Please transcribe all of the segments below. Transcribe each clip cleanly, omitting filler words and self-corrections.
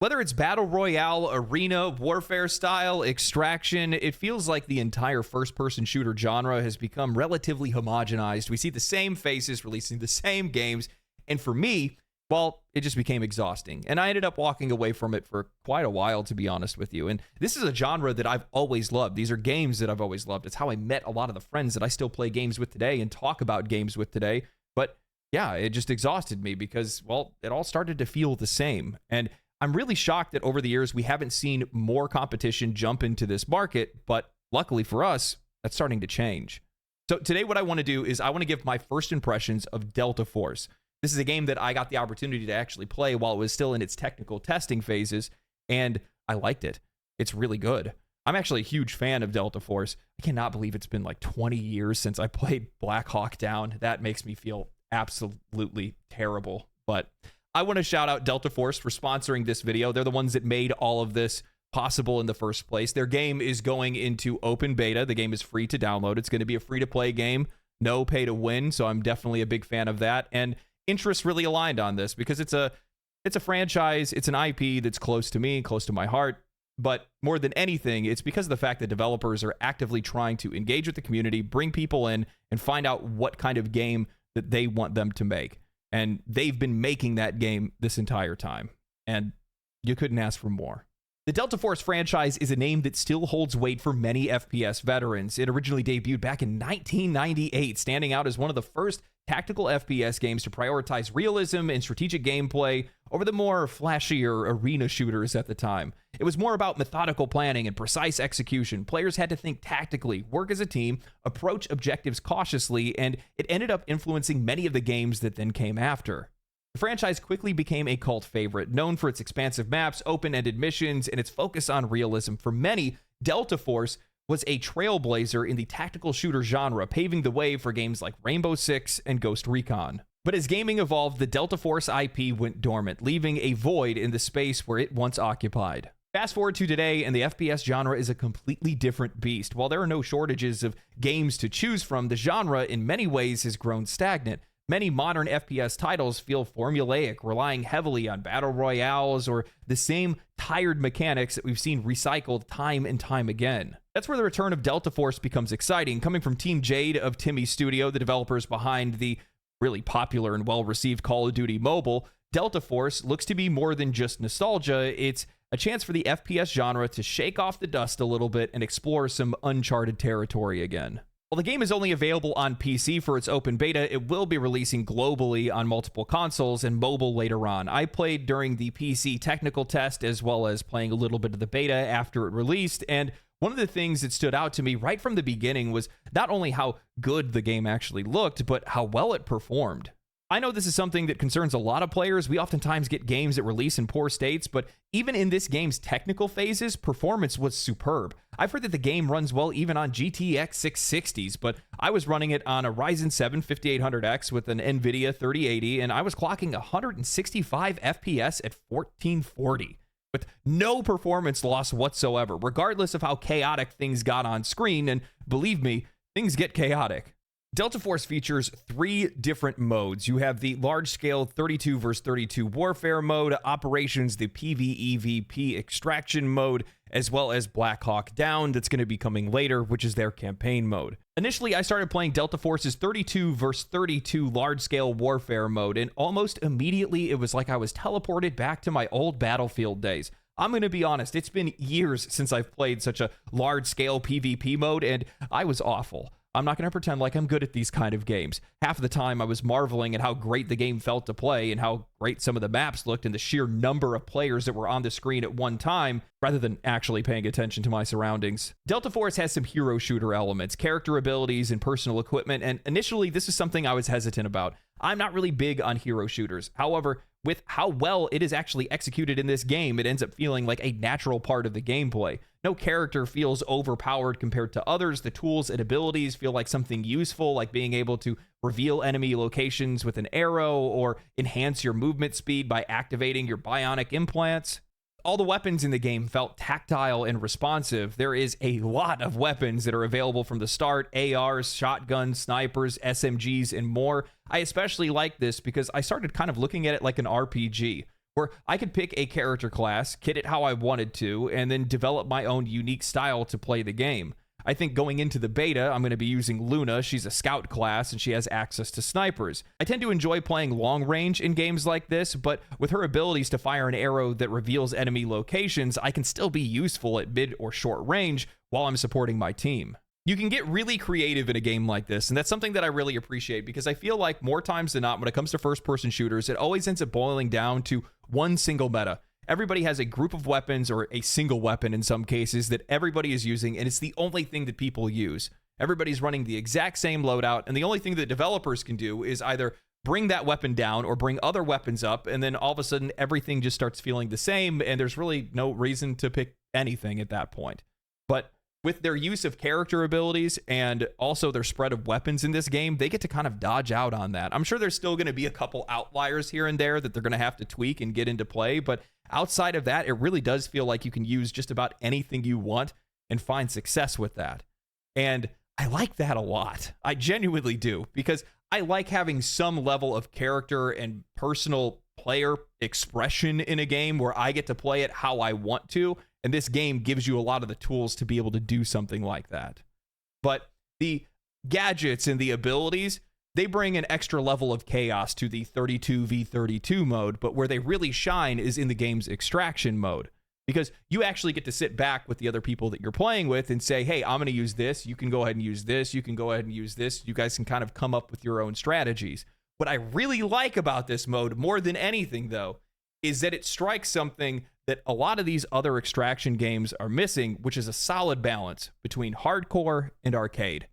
Whether it's battle royale, arena, warfare style, extraction, it feels like the entire first-person shooter genre has become relatively homogenized. We see the same faces releasing the same games, and for me, well, it just became exhausting. And I ended up walking away from it for quite a while, to be honest with you. And this is a genre that I've always loved. These are games that I've always loved. It's how I met a lot of the friends that I still play games with today and talk about games with today. But yeah, it just exhausted me because, well, it all started to feel the same. And I'm really shocked that over the years we haven't seen more competition jump into this market, but luckily for us, that's starting to change. So today what I want to do is I want to give my first impressions of Delta Force. This is a game that I got the opportunity to actually play while it was still in its technical testing phases, and I liked it. It's really good. I'm actually a huge fan of Delta Force. I cannot believe it's been like 20 years since I played Black Hawk Down. That makes me feel absolutely terrible, but I want to shout out Delta Force for sponsoring this video. They're the ones that made all of this possible in the first place. Their game is going into open beta. The game is free to download. It's going to be a free-to-play game, no pay to win, so I'm definitely a big fan of that. And interests really aligned on this because it's a franchise, it's an IP that's close to me, close to my heart. But more than anything, it's because of the fact that developers are actively trying to engage with the community, bring people in, and find out what kind of game that they want them to make. And they've been making that game this entire time. And you couldn't ask for more. The Delta Force franchise is a name that still holds weight for many FPS veterans. It originally debuted back in 1998, standing out as one of the first tactical FPS games to prioritize realism and strategic gameplay over the more flashier arena shooters at the time. It was more about methodical planning and precise execution. Players had to think tactically, work as a team, approach objectives cautiously, and it ended up influencing many of the games that then came after. The franchise quickly became a cult favorite, known for its expansive maps, open-ended missions, and its focus on realism. For many, Delta Force was a trailblazer in the tactical shooter genre, paving the way for games like Rainbow Six and Ghost Recon. But as gaming evolved, the Delta Force IP went dormant, leaving a void in the space where it once occupied. Fast forward to today, and the FPS genre is a completely different beast. While there are no shortages of games to choose from, the genre in many ways has grown stagnant. Many modern FPS titles feel formulaic, relying heavily on battle royales or the same tired mechanics that we've seen recycled time and time again. That's where the return of Delta Force becomes exciting. Coming from Team Jade of Timmy Studio, the developers behind the really popular and well-received Call of Duty Mobile, Delta Force looks to be more than just nostalgia. It's a chance for the FPS genre to shake off the dust a little bit and explore some uncharted territory again. While the game is only available on PC for its open beta, it will be releasing globally on multiple consoles and mobile later on. I played during the PC technical test as well as playing a little bit of the beta after it released, and one of the things that stood out to me right from the beginning was not only how good the game actually looked, but how well it performed. I know this is something that concerns a lot of players. We oftentimes get games that release in poor states, but even in this game's technical phases, performance was superb. I've heard that the game runs well even on GTX 660s, but I was running it on a Ryzen 7 5800X with an NVIDIA 3080, and I was clocking 165 FPS at 1440. With no performance loss whatsoever, regardless of how chaotic things got on screen, and believe me, things get chaotic. Delta Force features 3 different modes. You have the large-scale 32 vs 32 warfare mode, operations, the PvEVP extraction mode, as well as Black Hawk Down that's going to be coming later, which is their campaign mode. Initially, I started playing Delta Force's 32 vs 32 large-scale warfare mode, and almost immediately it was like I was teleported back to my old Battlefield days. I'm going to be honest, it's been years since I've played such a large-scale PvP mode, and I was awful. I'm not going to pretend like I'm good at these kind of games. Half of the time I was marveling at how great the game felt to play and how great some of the maps looked and the sheer number of players that were on the screen at one time, rather than actually paying attention to my surroundings. Delta Force has some hero shooter elements, character abilities, and personal equipment, and initially this is something I was hesitant about. I'm not really big on hero shooters. However, with how well it is actually executed in this game, it ends up feeling like a natural part of the gameplay. No character feels overpowered compared to others. The tools and abilities feel like something useful, like being able to reveal enemy locations with an arrow or enhance your movement speed by activating your bionic implants. All the weapons in the game felt tactile and responsive. There is a lot of weapons that are available from the start: ARs, shotguns, snipers, SMGs, and more. I especially like this because I started kind of looking at it like an RPG, where I could pick a character class, kit it how I wanted to, and then develop my own unique style to play the game. I think going into the beta, I'm going to be using Luna. She's a scout class and she has access to snipers. I tend to enjoy playing long range in games like this, but with her abilities to fire an arrow that reveals enemy locations, I can still be useful at mid or short range while I'm supporting my team. You can get really creative in a game like this, and that's something that I really appreciate because I feel like more times than not when it comes to first-person shooters, it always ends up boiling down to one single meta. Everybody has a group of weapons or a single weapon in some cases that everybody is using, and it's the only thing that people use. Everybody's running the exact same loadout, and the only thing that developers can do is either bring that weapon down or bring other weapons up, and then all of a sudden everything just starts feeling the same, and there's really no reason to pick anything at that point. But with their use of character abilities and also their spread of weapons in this game, they get to kind of dodge out on that. I'm sure there's still going to be a couple outliers here and there that they're going to have to tweak and get into play, but outside of that, it really does feel like you can use just about anything you want and find success with that. And I like that a lot. I genuinely do, because I like having some level of character and personal player expression in a game where I get to play it how I want to. And this game gives you a lot of the tools to be able to do something like that. But the gadgets and the abilities, they bring an extra level of chaos to the 32v32 mode, but where they really shine is in the game's extraction mode. Because you actually get to sit back with the other people that you're playing with and say, hey, I'm going to use this. You can go ahead and use this. You can go ahead and use this. You guys can kind of come up with your own strategies. What I really like about this mode, more than anything, though, is that it strikes something that a lot of these other extraction games are missing, which is a solid balance between hardcore and arcade.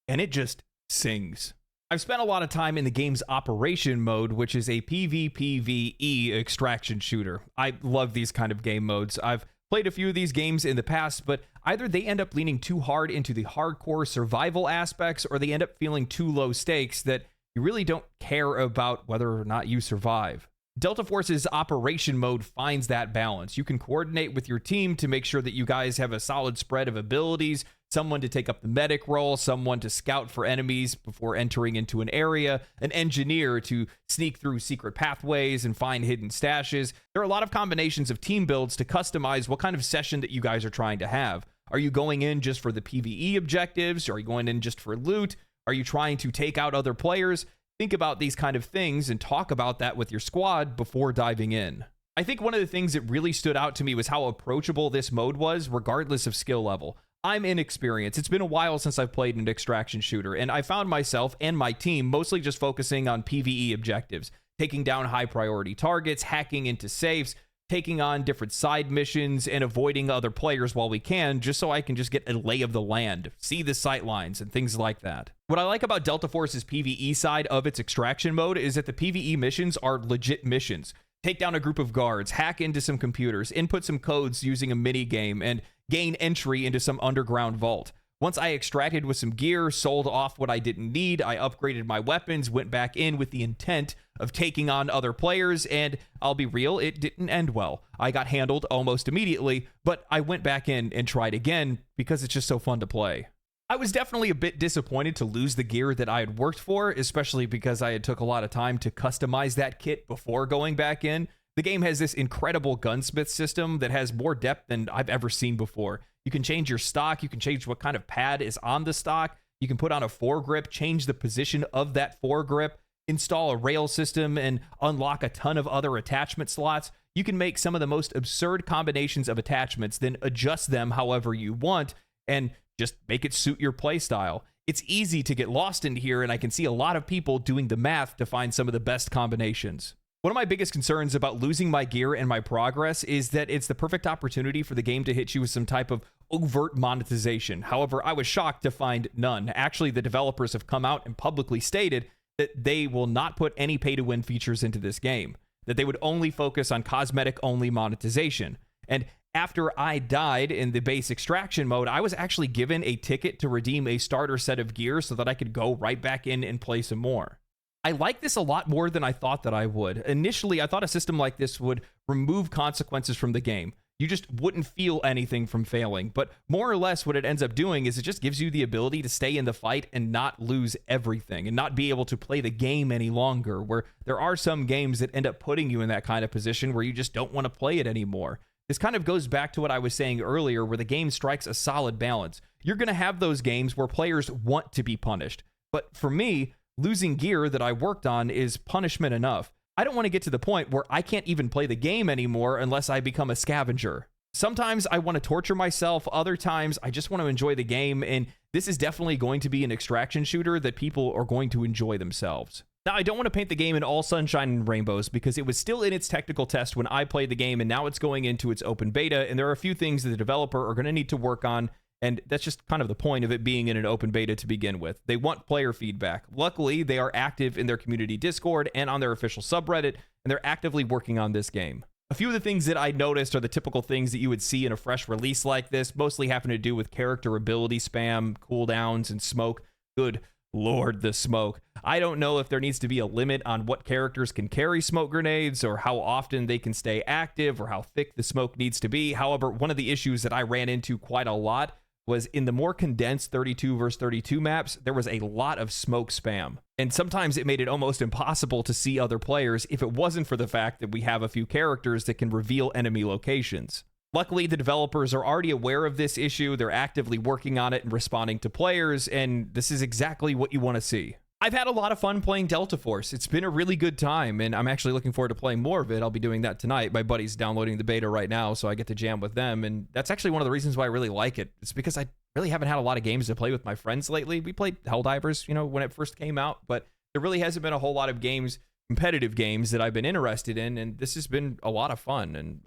And it just sings. I've spent a lot of time in the game's operation mode, which is a PvPvE extraction shooter. I love these kind of game modes. I've played a few of these games in the past, but either they end up leaning too hard into the hardcore survival aspects, or they end up feeling too low stakes that you really don't care about whether or not you survive. Delta Force's operation mode finds that balance. You can coordinate with your team to make sure that you guys have a solid spread of abilities, someone to take up the medic role, someone to scout for enemies before entering into an area, an engineer to sneak through secret pathways and find hidden stashes. There are a lot of combinations of team builds to customize what kind of session that you guys are trying to have. Are you going in just for the PvE objectives? Are you going in just for loot? Are you trying to take out other players? Think about these kind of things and talk about that with your squad before diving in. I think one of the things that really stood out to me was how approachable this mode was, regardless of skill level. I'm inexperienced. It's been a while since I've played an extraction shooter, and I found myself and my team mostly just focusing on PvE objectives, taking down high priority targets, hacking into safes, taking on different side missions, and avoiding other players while we can, just so I can just get a lay of the land, see the sight lines, and things like that. What I like about Delta Force's PvE side of its extraction mode is that the PvE missions are legit missions. Take down a group of guards, hack into some computers, input some codes using a mini game, and gain entry into some underground vault. Once I extracted with some gear, sold off what I didn't need, I upgraded my weapons, went back in with the intent of taking on other players, and I'll be real, it didn't end well. I got handled almost immediately, but I went back in and tried again because it's just so fun to play. I was definitely a bit disappointed to lose the gear that I had worked for, especially because I had took a lot of time to customize that kit before going back in. The game has this incredible gunsmith system that has more depth than I've ever seen before. You can change your stock, you can change what kind of pad is on the stock, you can put on a foregrip, change the position of that foregrip, install a rail system, and unlock a ton of other attachment slots. You can make some of the most absurd combinations of attachments, then adjust them however you want, and just make it suit your playstyle. It's easy to get lost in here, and I can see a lot of people doing the math to find some of the best combinations. One of my biggest concerns about losing my gear and my progress is that it's the perfect opportunity for the game to hit you with some type of overt monetization. However, I was shocked to find none. Actually, the developers have come out and publicly stated that they will not put any pay-to-win features into this game, that they would only focus on cosmetic-only monetization. And after I died in the base extraction mode, I was actually given a ticket to redeem a starter set of gear so that I could go right back in and play some more. I like this a lot more than I thought that I would. Initially, I thought a system like this would remove consequences from the game. You just wouldn't feel anything from failing. But more or less what it ends up doing is it just gives you the ability to stay in the fight and not lose everything and not be able to play the game any longer, where there are some games that end up putting you in that kind of position where you just don't want to play it anymore. This kind of goes back to what I was saying earlier, where the game strikes a solid balance. You're going to have those games where players want to be punished. But for me, losing gear that I worked on is punishment enough. I don't want to get to the point where I can't even play the game anymore unless I become a scavenger. Sometimes I want to torture myself. Other times I just want to enjoy the game. And this is definitely going to be an extraction shooter that people are going to enjoy themselves. Now, I don't want to paint the game in all sunshine and rainbows because it was still in its technical test when I played the game, and now it's going into its open beta, and there are a few things that the developer are going to need to work on, and that's just kind of the point of it being in an open beta to begin with. They want player feedback. Luckily, they are active in their community Discord and on their official subreddit, and they're actively working on this game. A few of the things that I noticed are the typical things that you would see in a fresh release like this, mostly having to do with character ability spam, cooldowns, and smoke. Good Lord, the smoke. I don't know if there needs to be a limit on what characters can carry smoke grenades or how often they can stay active or how thick the smoke needs to be. However, one of the issues that I ran into quite a lot was in the more condensed 32 versus 32 maps, there was a lot of smoke spam. And sometimes it made it almost impossible to see other players if it wasn't for the fact that we have a few characters that can reveal enemy locations. Luckily, the developers are already aware of this issue. They're actively working on it and responding to players, and this is exactly what you want to see. I've had a lot of fun playing Delta Force. It's been a really good time, and I'm actually looking forward to playing more of it. I'll be doing that tonight. My buddy's downloading the beta right now, so I get to jam with them, and that's actually one of the reasons why I really like it. It's because I really haven't had a lot of games to play with my friends lately. We played Helldivers, when it first came out, but there really hasn't been a whole lot of games, competitive games, that I've been interested in, and this has been a lot of fun, and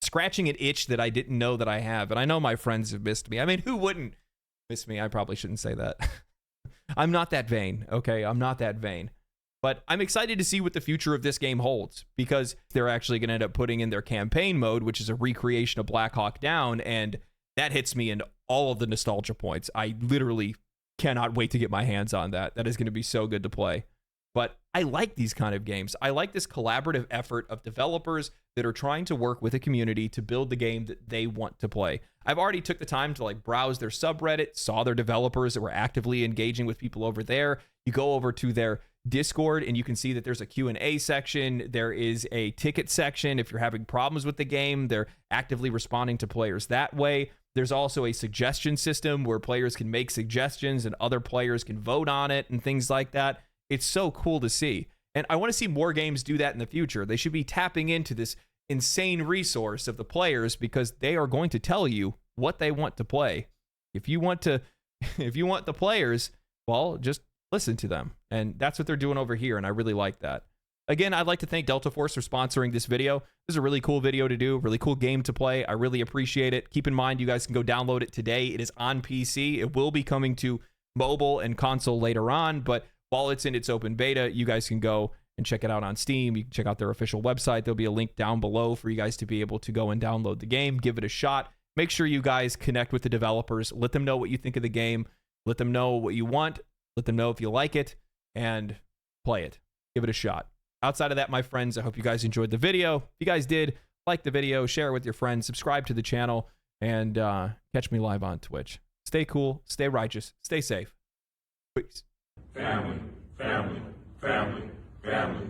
scratching an itch that I didn't know that I have. And I know my friends have missed me. I mean, who wouldn't miss me? I probably shouldn't say that. I'm not that vain, okay? I'm not that vain. But I'm excited to see what the future of this game holds, because they're actually going to end up putting in their campaign mode, which is a recreation of Black Hawk Down, and that hits me in all of the nostalgia points. I literally cannot wait to get my hands on that. That is going to be so good to play. But I like these kind of games. I like this collaborative effort of developers that are trying to work with a community to build the game that they want to play. I've already took the time to browse their subreddit, saw their developers that were actively engaging with people over there. You go over to their Discord and you can see that there's a Q&A section. There is a ticket section. If you're having problems with the game, they're actively responding to players that way. There's also a suggestion system where players can make suggestions and other players can vote on it and things like that. It's so cool to see. And I want to see more games do that in the future. They should be tapping into this insane resource of the players, because they are going to tell you what they want to play. If you want the players, well, just listen to them. And that's what they're doing over here, and I really like that. Again, I'd like to thank Delta Force for sponsoring this video. This is a really cool video to do, really cool game to play. I really appreciate it. Keep in mind, you guys can go download it today. It is on PC. It will be coming to mobile and console later on, but while it's in its open beta, you guys can go and check it out on Steam. You can check out their official website. There'll be a link down below for you guys to be able to go and download the game, give it a shot. Make sure you guys connect with the developers. Let them know what you think of the game. Let them know what you want. Let them know if you like it, and play it. Give it a shot. Outside of that, my friends, I hope you guys enjoyed the video. If you guys did, like the video, share it with your friends, subscribe to the channel, and catch me live on Twitch. Stay cool, stay righteous, stay safe. Peace. Family, family, family, family.